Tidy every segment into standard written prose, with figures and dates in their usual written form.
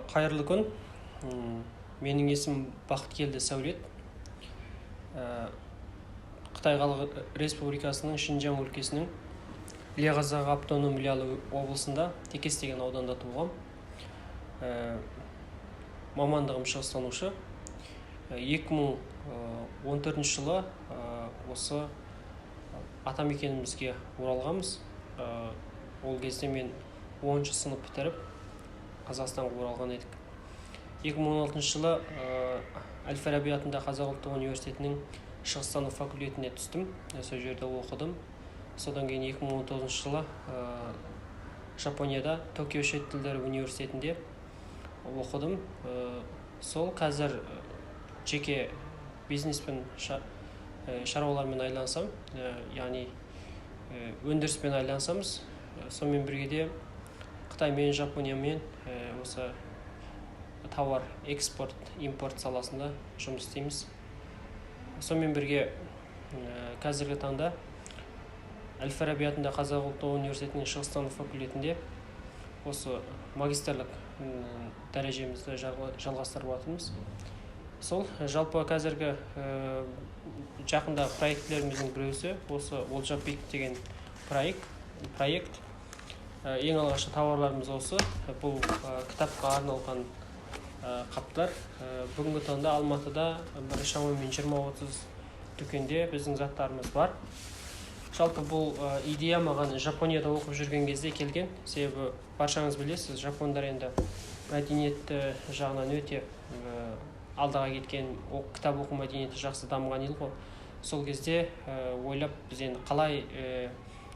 Қайырлы күн. Менің есім Бақыткелді Сәулет. Қытай Халық Республикасының Шинжаң өлкесінің Іле-Қазақ автономиялы облысында Текес деген ауданда туғам. Мамандығым шығыстанушы. 2014 жылы осы атамекенімізге оралғанбыз. Ол кезде мен 10-шы сынып бітіріп Қазақстанға оралған едік. 2016 жылы Әл-Фараби атындағы Қазақ ұлттық университетінің шығыстану факультетіне түстім. Сол жерде оқыдым. Содан кейін 2019 жылы Жапонияда Токио шет тілдері университетінде оқыдым. Сол қазір жеке бизнеспен шаруалармен айлансам, яғни өндіріспен айлансамыз. Сонымен бірге де Қытай мен Жапониямен осы тауар экспорт, импорт саласында жұмыс істейміз. Сонымен бірге қазіргі таңда Әл-Фараби атындағы Қазақ ұлттық университетінің шығыстану факультетінде осы магистрлік дәрежемізді жалғастырып жатырмыз. Сол жалпы қазіргі жақындағы проектілеріміздің біреусі осы Олжапик деген проект. Ең алғашқы тауарларымыз осы. Бұл кітапқа арналған қаптар. Бүгінгі таңда Алматыда шамамен 20-30 дүкенде біздің заттарымыз бар. Жалпы бұл идея маған Жапонияда оқып жүрген кезде келген. Себебі баршаңыз білесіз, жапондар енді мәдениетті жағынан өте алдыға кеткен, кітап оқу мәдениеті жақсы дамыған ел ғой. Сол кезде ойлап біз енді қалай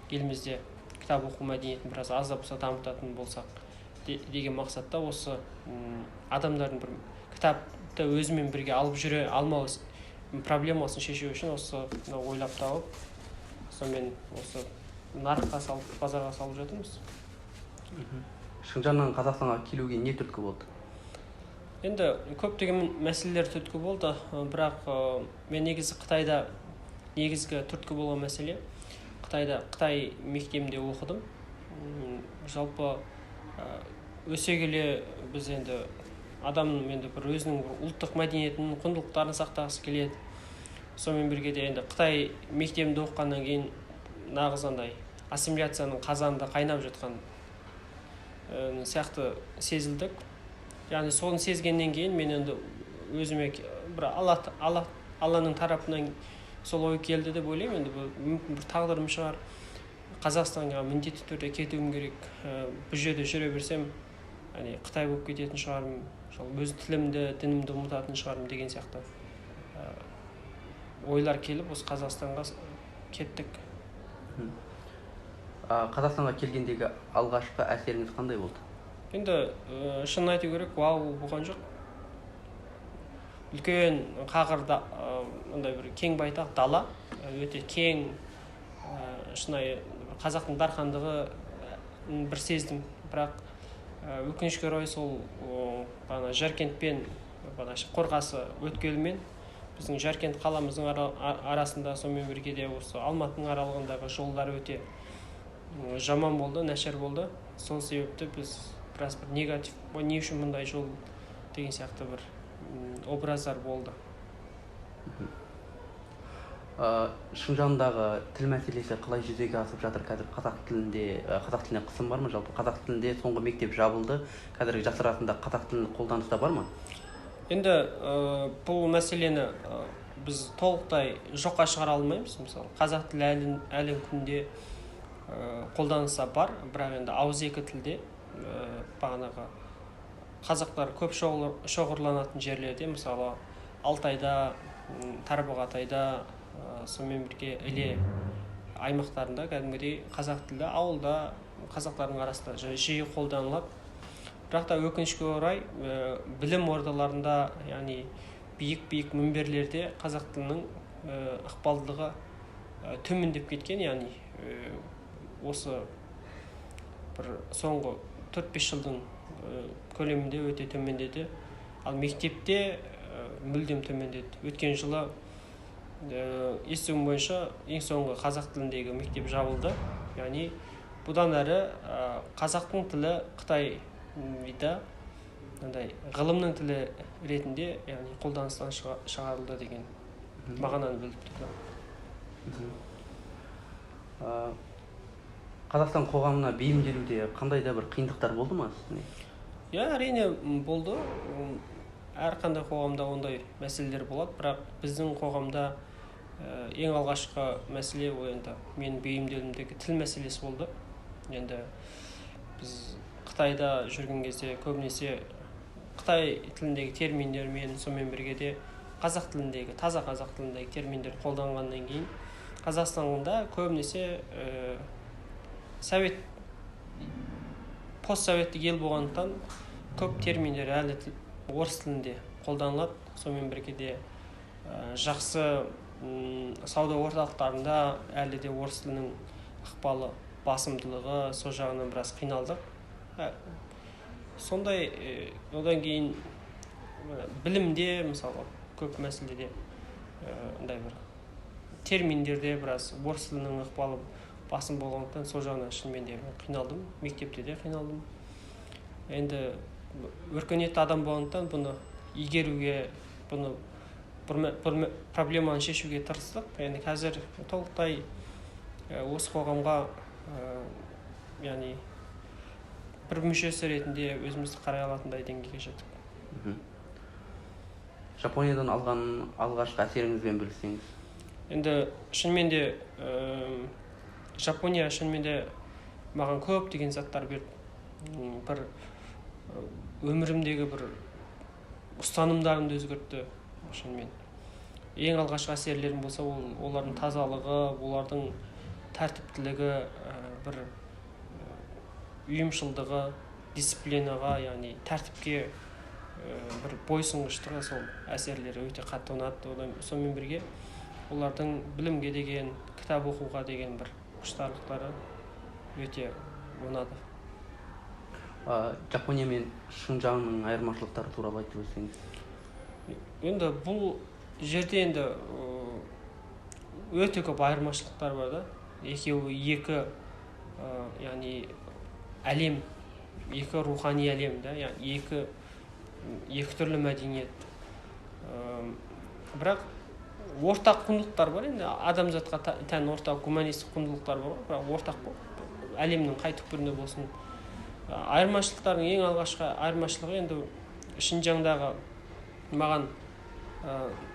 елімізде кітап оқу мәдениетін біраз аз да болса дамытатын болсақ деген мақсатта осы адамдардың бір кітапты өзімен бірге алып жүре алмау проблемасын шешу үшін осы ойлап тауып, сонымен осы нарыққа салып, базарға салып жатырмыз. Шыңжаңнан Қазақстанға келуге не түрткі болды? Енді көптеген мәселелер түрткі болды, бірақ мен негізі Қытайда негізгі түрткі болған мәселе Қытай мектебінде оқыдым. Жалпы өсе келе біз енді адамның енді бір өзінің ұлттық мәдениетінің құндылықтарын сақтағысы келеді. Сонымен бірге де енді Қытай мектебінде оқығаннан кейін нағыз андай ассимиляцияның қазанында қайнап жатқан сияқты сезілдік. Яғни соны сезгеннен кейін мен енді өзіме бір Алланың тарапынан сол ой келді деп ойлаймын. Енді мүмкін бір тағдырым шығар. Қазақстанға міндетті түрде кетуім керек. Бұл жерде жүре берсем, Қытай болып кететін шығармын. Өз тілімді, дінімді ұмытатын шығармын деген сияқты ойлар келіп, осы Қазақстанға кеттік. Қазақстанға келгендегі алғашқы әсеріңіз қандай болды? Енді шынын айту керек, вау болған жоқ. Үлкен қағырда ондай бір кең байтақ дала, өте кең, шынайы қазақтың дархандығы бір сездім. Бірақ өкінішке орай сол Жаркентпен Қорғасы өткелімен біздің Жаркент қаламыздың арасында, сонымен бірге де осы Алматының аралығындағы жолдар өте жаман болды, нашар болды. Сол себепті біз біраз бір негатив, не үшін мұндай жол деген сияқты бір образдар болды. Шыңжаңдағы тіл мәселесі қалай жүзеге асып жатыр? Қазір қазақ тіліне қысым бар ма? Жалпы қазақ тілінде соңғы мектеп жабылды. Қазіргі жастар арасында қазақ тілін қолданыста бар ма? Енді бұл мәселені біз толықтай жоққа шығара алмаймыз. Мысалы, қазақ тілі әлі күнде қолданыста бар, бірақ енді ауызекі тілде бағанағы қазақтар көп шоғырланатын жерлерде, мысалы Алтайда, Тарбағатайда, сонымен бірге Іле аймақтарында кәдімгідей қазақ тілі ауылда қазақтардың арасында жиі қолданылады. Бірақ та өкінішке орай білім ордаларында, яғни биік мінберлерде қазақ тілінің ықпалдылығы төмендеп кеткен, яғни осы бір соңғы 4-5 жылдың көлемінде өте төмендеді. Ал мектепте мүлдем төмендеді. Өткен жылы естуім бойынша ең соңғы қазақ тіліндегі мектеп жабылды. Яғни бұдан әрі қазақтың тілі Қытайда андай ғылымның тілі ретінде, яғни қолданыстан шығарылды деген мағынаны біліп тұрды. Қазақстан қоғамына бейімделуде қандай да бір қиындықтар болды ма сізге? Әрине болды. Әрқандай қоғамда ондай мәселелер болады, бірақ біздің қоғамда ең алғашқы мәселе ол енді мен бейімделуімдегі тіл мәселесі болды. Енді біз Қытайда жүрген кезде көбінесе Қытай тіліндегі терминдермен, сонымен бірге де таза қазақ тіліндегі терминдер қолданғаннан кейін Қазақстанда көбінесе постсоветтік ел болғандықтан көп терминдер әлі орыс тілінде қолданылады. Сонымен бірге де жақсы сауда орталықтарында әлі де орыс тілінің ықпалы, басымдылығы, сол жағынан біраз қиналдық. Сондай, одан кейін білімде, мысалы, көп мәселеде бір терминдерде біраз орыс тілінің ықпалы басым болғандықтан сол жағынан шынымен де қиналдым, мектепте де қиналдым. Енді өркениетті адам болғандықтан бұны игеруге, бұны бір проблеманы шешуге тырыстық. Яғни қазір толықтай осы қоғамға яғни бір мүшесі ретінде өзімізді қарай алатындай деңгейге жеттік. Жапониядан алған алғашқы әсеріңізбен бөліссеңіз? Енді шынымен де Жапония шынымен де маған көп деген заттар берді. Бір өмірімдегі бір ұстанымдарымды өзгертті шынымен. Ең алғашқы әсерлерім болса, олардың тазалығы, олардың тәртіптілігі, бір ұйымшылдығы, дисциплинаға, яғни тәртіпке бір бойсұнғыштығы, сол әсерлері өте қатты ұнады. Сонымен бірге олардың білімге деген, кітап оқуға деген бір құштарлықтары өте ұнады. Жапония мен Шыңжаңның айырмашылықтары туралы айтып өтсеңіз? Енді бұл жерде енді өте көп айырмашылықтар бар да. Екеуі екі яғни әлем, екі рухани әлем да, яғни екі түрлі мәдениет. Бірақ ортақ құндылықтар бар, енді адамзатқа тән ортақ гуманистік құндылықтар бар, бірақ ортақ әлемнің қай түкпірінде болсын. Айырмашылықтардың ең алғашқы айырмашылығы енді Шыңжаңдағы маған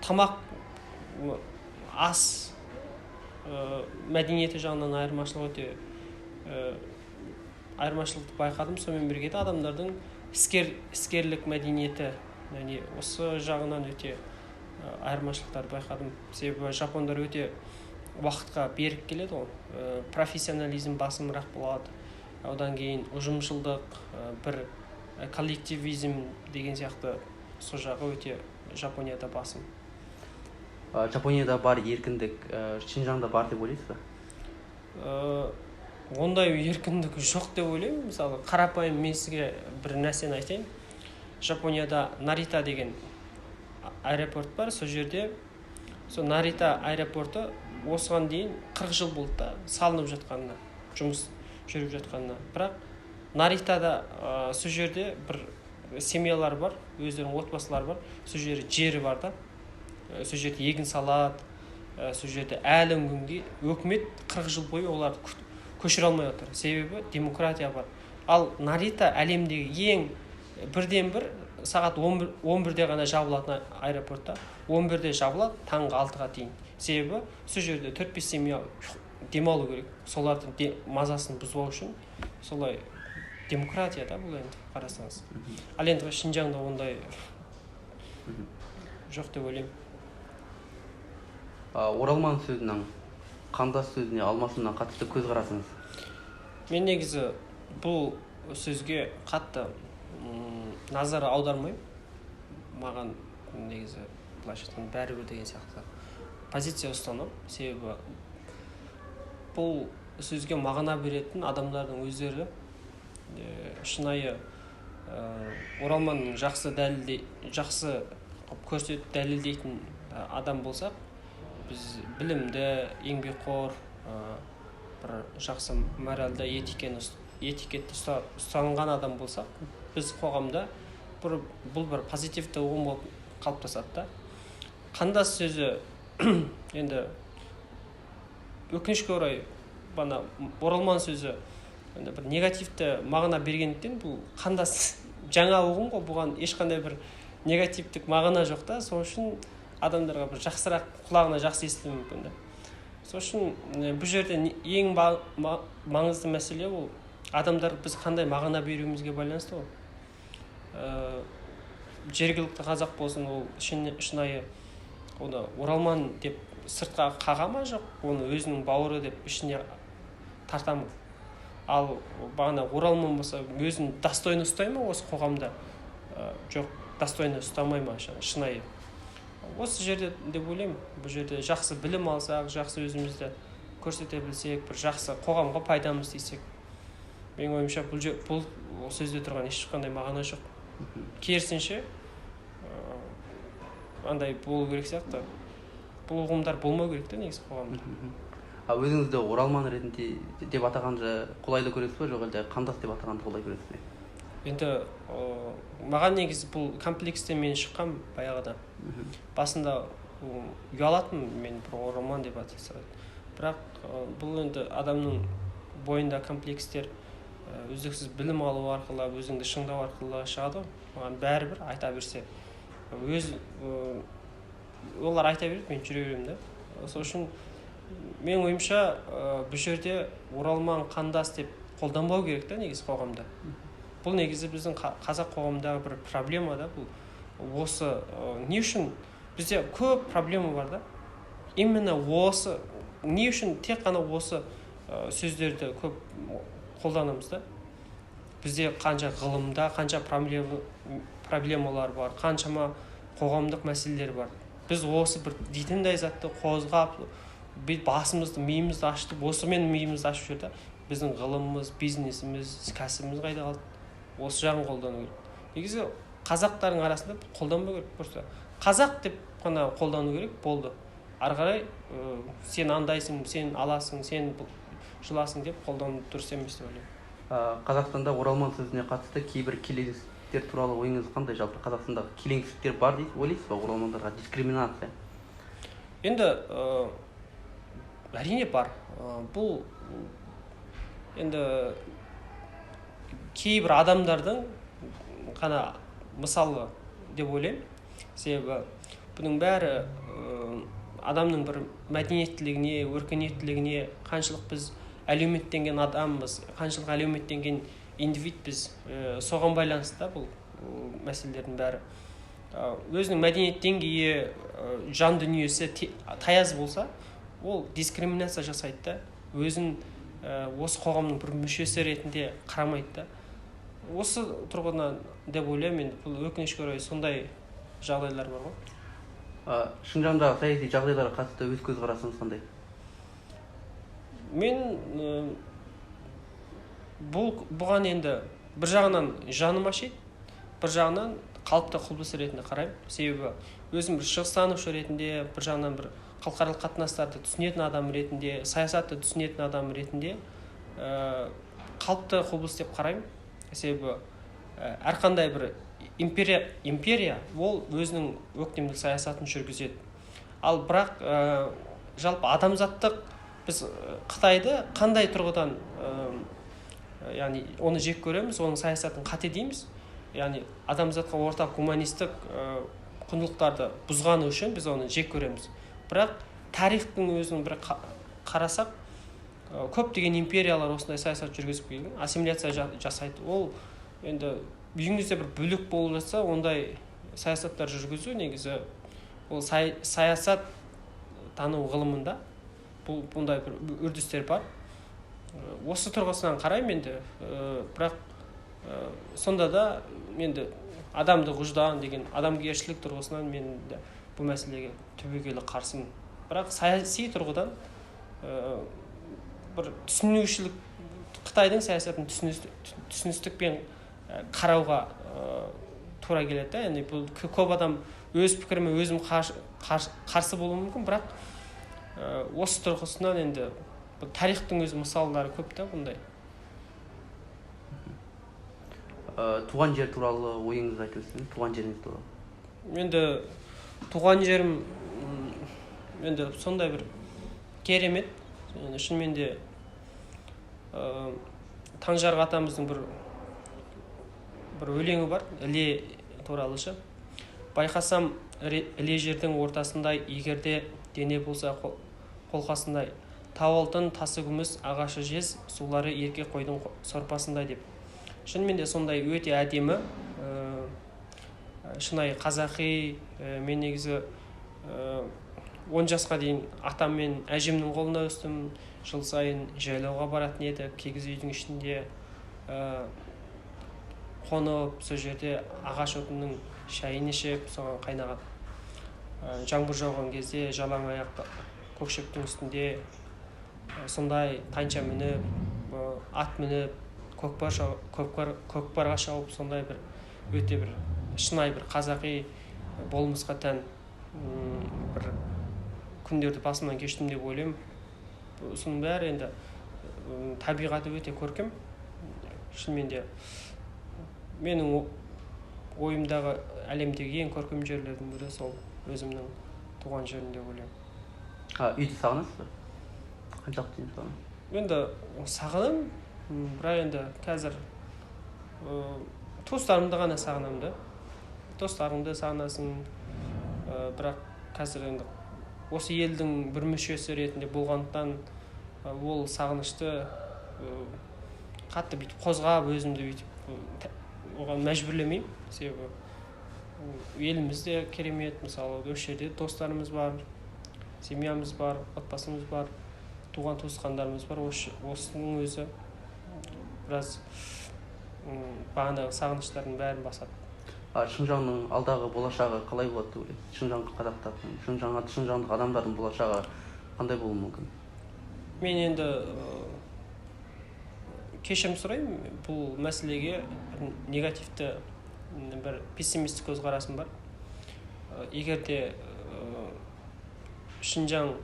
тамақ, ас мәдениеті жағынан айырмашылықты байқадым. Сонымен бірге де адамдардың іскерлік мәдениеті, яғни осы жағынан өте айырмашылықтар байқадым. Себебі жапондар өте уақытқа берік келеді, профессионализм басымырақ болады. Одан кейін ұжымшылдық, бір коллективизм деген сияқты сол жағы өте Жапонияда басым. Жапонияда бар еркіндік, Шыңжаңда бар деп ойлайсыз ба? Ондай еркіндік жоқ деп ойлаймын. Мысалы, қарапайым мен сізге бір нәрсені айтайын. Жапонияда Нарита деген аэропорт бар, сол жерде. Сол Нарита аэропорты осыған дейін 40 жыл болды да салынып жатқанына, жұмыс жүріп жатқанына. Бірақ Наритада сол жерде бір семьялар бар, өздерінің отбасылары бар, сол жерде жері бар да, сол жерде егін салады, сол жерде әлі күнге өкімет 40 жыл бойы оларды көшіре алмай отыр. Себебі демократия бар. Ал Нарита әлемдегі ең бірден-бір сағат 11-де ғана жабылатын аэропортта, 11-де жабылады, таңғы 6-ға дейін. Себебі сол жерде 4-5 семья демалу керек. Солардың мазасын бұзбау үшін солай демократия да бұл енді қарасаңыз. Ал енді Шыңжаңда ондай жоқ деп ойлаймын. Оралман сөзінің қандас сөзіне алмасуына қатысты көзқарасыңыз? Мен негізі бұл сөзге қатты назар аудармаймын. Маған негізі былайша айтқанда бәрібір деген сияқты позиция ұстанамын. Себебі бұл сөзге мағына беретін адамдардың өздері шынайы оралманның жақсы көрсетіп дәлелдейтін адам болсақ, біз білімді, еңбекқор, бір жақсы моральды, этикетті ұстанған адам болсақ, біз қоғамда бұл бір позитивті ұғым болып қалыптасады да. Қандас сөзі енді өкінішке орай бана оралман сөзі енді бір негативті мағына бергендіктен бұл қандас жаңа ұғым ғой, бұған ешқандай бір негативтік мағына жоқ та, сол үшін адамдарға бір жақсырақ, құлағына жақсы естілуі мүмкін да. Сол үшін бұл жерде ең маңызды мәселе ол адамдар біз қандай мағына беруімізге байланысты ғой. Жергілікті қазақ болсын, ол шынайы оны оралман деп сыртқа қаға ма жоқ, оны өзінің бауыры деп ішіне тарта ма. Ал бағана оралман болса өзін достойны ұстай ма осы қоғамда? Жоқ, достойны ұстамай ма шынайы. Осы жерде деп ойлаймын, бұл жерде жақсы білім алсақ, жақсы өзімізді көрсете білсек, бір жақсы қоғамға пайдамыз тисек, менің ойымша бұл сөзде тұрған ешқандай мағына жоқ. Керісінше андай болу керек сияқты. Бұл ұғымдар болмау керек те негізі қоғамда. Өзіңізді оралман ретінде деп атағанды қолайлы көресіз бе, жоқ әлде қандас деп атағанды қолай көресіз бе? Енді маған негізі бұл комплекстен мен шыққам баяғыда. Басында ұялатым мен бір оралман деп атаса. Бірақ бұл енді адамның бойында комплекстер үздіксіз білім алу арқылы, өзіңді шыңдау арқылы шығады. Маған бәрібір айта берсе. Олар айта береді, мен жүре беремін да. Сол үшін мен ойымша бұл жерде оралман, қандас деп қолданбау керек та негізі қоғамда. Бұл негізі біздің қазақ қоғамдағы бір проблема да. Бұл осы не үшін бізде көп проблема бар да. Именно осы не үшін тек қана осы сөздерді көп қолданамыз да. Бізде қанша ғылымда, қанша проблемалар бар, қаншама қоғамдық мәселелер бар. Біз осы бір дейтіндей затты қозғап, басымызды, миымызды ашытып, осымен миымызды ашып жүрді. Біздің ғылымымыз, бизнесіміз, кәсібіміз қайда қалды? Осы жағын қолдану керек. Негізі қазақтардың арасында қолданбау керек. Просто қазақ деп қана қолдану керек, болды. Ары қарай сен андайсың, сен аласың, сен жыласың деп қолдану дұрыс емес деп ойлаймын. Қазақстанда оралман сөзіне қатысты кейбір келеңсіздіктер туралы ойыңыз қандай? Жалпы Қазақстандағы келеңсіздіктер бар дейсіз, ойлайсыз ба? Оралмандарға дискриминация? Енді әрине бар. Бұл енді кейбір адамдардың ғана мысалы деп ойлаймын. Себебі бұның бәрі адамның бір мәдениеттілігіне, өркениеттілігіне, қаншалық біз әлеуметтенген адамбыз, қаншалық әлеуметтенген индивид біз, соған байланысты бұл мәселелердің бәрі. Өзінің мәдениет деңгейі, жан дүниесі таяз болса, ол дискриминация жасайды да. Өзін осы қоғамның бір мүшесі ретінде қарамайды да. Осы тұрғыдан деп ойлаймын, бұл өкінішке орай сондай жағдайлар бар ғой. Шыңжаңдағы саяси жағдайларға қатысты өз көзқарасыңыз қандай? Мен бұған енді бір жағынан жаным ашиды, бір жағынан қалыпты құбылыс ретінде қараймын. Себебі өзім бір шығыстанушы ретінде, бір жағынан бір халықаралық қатынастарды түсінетін адам ретінде, саясатты түсінетін адам ретінде қалыпты құбылыс деп қараймын. Себебі әрқандай бір империя ол өзінің өктемдік саясатын жүргізеді. Ал бірақ жалпы адамзаттық біз Қытайды қандай тұрғыдан яғни оны жек көреміз, оның саясатын қате дейміз. Яғни адамзатқа ортақ гуманистік құндылықтарды бұзғаны үшін біз оны жек көреміз. Бірақ тарихтың өзін бір қарасақ, көптеген империялар осындай саясат жүргізіп келген, ассимиляция жасайды. Ол енді үйіңізде бір бүлік болып жатса, ондай саясаттар жүргізу негізі ол саясат тану ғылымында бұндай бір үрдістер бар. Осы тұрғысынан қараймын енді, бірақ сонда да енді адамды ғұждан деген адамгершілік тұрғысынан мен бұл мәселеге түбегейлі қарсымын. Бірақ саяси тұрғыдан бір түсінушілік, Қытайдың саясатын түсіністікпен қарауға тура келеді. Яғни бұл көп адам өз пікіріме өзім қарсы болуы мүмкін, бірақ осы тұрғысынан енді тарихтың өз мысалдары көп та бұндай. туған жер туралы ойыңызды айтып өтсеңіз, туған жеріңіз туралы. Енді туған жерім енді сондай бір керемет. Yani шынымен де Таңжарық атамыздың бір өлеңі бар, іле туралышы. Байқасам іле жердің ортасындай, егерде дене болса қолқасындай, тау алтын, тасы күміс, ағашы жез, сулары ерке қойдың сорпасындай деп. Шынымен де сондай өте әдемі, шынайы қазақи. Мен негізі 10 жасқа дейін атам мен әжемнің қолында өстім. Жыл сайын жайлауға баратын едік, кегіз үйдің ішінде қонып, сол жерде ағаш отының шайын ішіп, соған қайнаған. Жаңбыр жауған кезде жалаң аяқ көкшеттің үстінде сондай тайынша мініп, ат мініп, көкпарға шауып, сондай бір өте бір шынайы бір қазақи болмысқа тән бір күндерді басымнан кештім деп ойлаймын. Соның бәрі енді табиғаты өте көркем. Шынымен де менің ойымдағы әлемдегі ең көркем жерлердің бірі сол өзімнің туған жерім деп ойлаймын. Үйді сағынасыз ба? Қаншалықты дейін сағынасыз? Енді сағынам, бірақ енді қазір туыстарымды ғана сағынамын да. Достарыңды сағынасың, бірақ қазір енді осы елдің бір мүшесі ретінде болғандықтан ол сағынышты қатты бүйтіп қозғап, өзімді бүйтіп оған мәжбүрлемеймін. Себебі елімізде керемет, мысалы осы жерде достарымыз бар, семьямыз бар, отбасымыз бар, туған туысқандарымыз бар. Осының өзі біраз бағанағы сағыныштардың бәрін басады. Шыңжаңның алдағы болашағы қалай болады деп ойлайсыз? Шыңжаңғы қазақтардың, шыңжаңдық адамдардың болашағы қандай болуы мүмкін? Мен енді кешірім сұраймын, бұл мәселеге негативті, бір пессимистік көзқарасым бар. Егер де Шыңжаң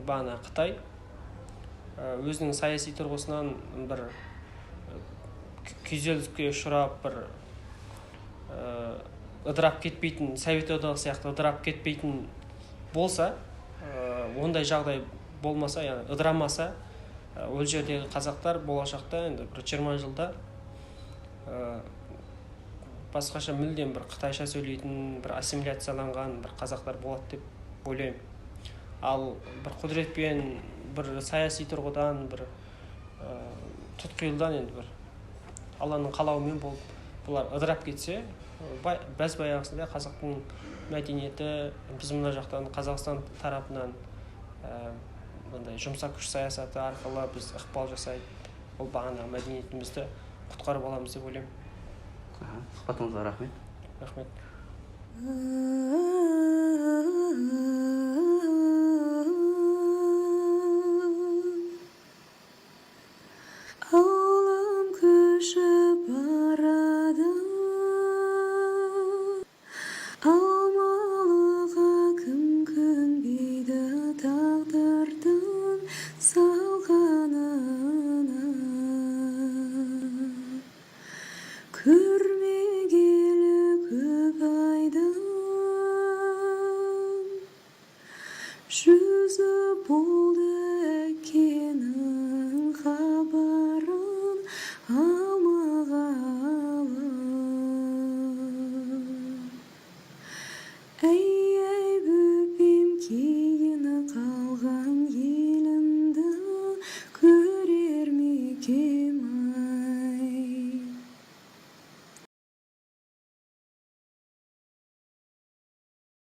бағана Қытай өзінің саяси тұрғысынан бір күйзеліске ұшырап, бір ыдырап кетпейтін, Совет одағы сияқты ыдырап кетпейтін болса, ондай жағдай болмаса, яғни ыдырамаса, ол жердегі қазақтар болашақта енді бір 20 жылда басқаша мүлдем бір қытайша сөйлейтін, бір ассимиляцияланған бір қазақтар болады деп ойлаймын. Ал бір құдіретпен, бір саяси тұрғыдан, бір тұтқиылдан енді бір Алланың қалауымен болып бұлар ыдырап кетсе, біз баяғысында қазақтың мәдениеті, біз мына жақтан Қазақстан тарапынан мындай жұмсақ күш саясаты арқылы біз ықпал жасайды, ол бағанағы мәдениетімізді құтқарып аламыз деп ойлаймын. Сұхбатыңызға рахмет. Рахмет. Ауылым көшіп барады, алмалыға кім көнбейді тағдырдың салғанына. Көрмегелі көп айдан жүзі болды әкенің.